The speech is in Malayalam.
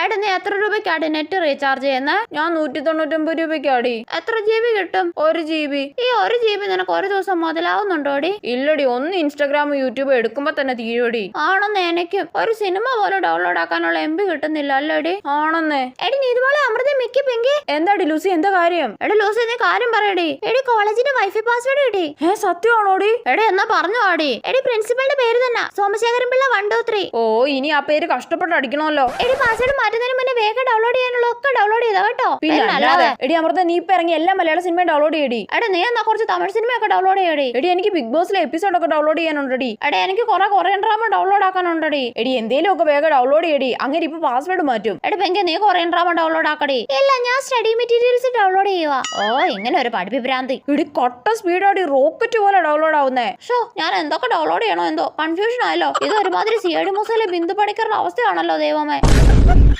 എടാ നീ എത്ര രൂപയ്ക്കാടി നെറ്റ് റീചാർജ് ചെയ്യുന്നത്? ഞാൻ 199 രൂപയ്ക്കാടി. എത്ര GB കിട്ടും? 1 GB. ഈ 1 GB നിനക്ക് ഒരു ദിവസം മുതലാവുന്നുണ്ടോടി? ഇല്ലടി, ഒന്ന് ഇൻസ്റ്റാഗ്രാം യൂട്യൂബ് എടുക്കുമ്പോ തന്നെ തീരുടി. ആണെന്ന് എനിക്കും ഒരു സിനിമ പോലും ഡൗൺലോഡ് ആക്കാനുള്ള MB കിട്ടുന്നില്ല അല്ലേടി? ആണെന്നേ. എടി നീ ഇതുപോലെ അമൃത മിക്കി പിങ്കി. എന്താടി ലൂസി, എന്താ കാര്യം? എടി ലൂസി നീ കാര്യം പറയടി. എടി കോളേജിന്റെ വൈഫൈ പാസ്വേഡ് കിട്ടി. സത്യമാണോടി? എടി എന്നാ പറഞ്ഞു ആടി. എടി പ്രിൻസിപ്പളിന്റെ പേര് തന്നെ, സോമശേഖരൻ പിള്ള 123. ഓ, ഇനി ആ പേര് കഷ്ടപ്പെട്ട് അടിക്കണമല്ലോ. എടി പാസ്വേഡ് മാറ്റുന്നതിന് മുന്നേ വേഗം ഡൗൺലോഡ് ചെയ്യാനുള്ള ഒക്കെ ഡൗൺലോഡ് ചെയ്താ കേട്ടോ. പിന്നെ എടി അമൃത, നീ ഇപ്പൊ ഇറങ്ങി എല്ലാ മലയാള സിനിമയും ഡൗൺലോഡ് ചെയ്യടി. എടി നീ എന്നാ കുറച്ച് തമിഴ് സിനിമയൊക്കെ ഡൗൺലോഡ് ചെയ്യടി. എടി എനിക്ക് ബിഗ് ബോസിലെ എപ്പിസോഡൊക്കെ ഡൗൺലോഡ് ചെയ്യാനുണ്ടടി. എടി എനിക്ക് കുറെ കൊറിയൻ ഡ്രാമ ഡൗൺലോഡ് ആക്കാനുണ്ടടി. എടി എന്തേലും ഒക്കെ വേഗം ഡൗൺലോഡ് ചെയ്യടി, അങ്ങനെ ഇപ്പൊ പാസ്വേഡ് മാറ്റും. എടി പെങ്കി നീ കൊറിയൻ ഡ്രാമ ഡൗൺലോഡ് ആക്കടി. ഇല്ല, ഞാൻ സ്റ്റഡി മെറ്റീരിയൽസ് ഡൗൺലോഡ് ചെയ്യുക. ഓ, ഇങ്ങനെ ഒരു പഠിപ്പിഭ്രാന്തി. എടി കട്ട സ്പീഡാടി, റോക്കറ്റ് പോലെ ഡൗൺലോഡ് ആവുന്നേ. ഷോ, ഞാൻ എന്തൊക്കെ ഡൗൺലോഡ് ചെയ്യണോ എന്തോ കൺഫ്യൂഷൻ ആയല്ലോ. ഇത് ഒരുമാതിരി CID മൂസയിലെ ബിന്ദു പണിക്കറിന്റെ അവസ്ഥയാണല്ലോ ദൈവമേ.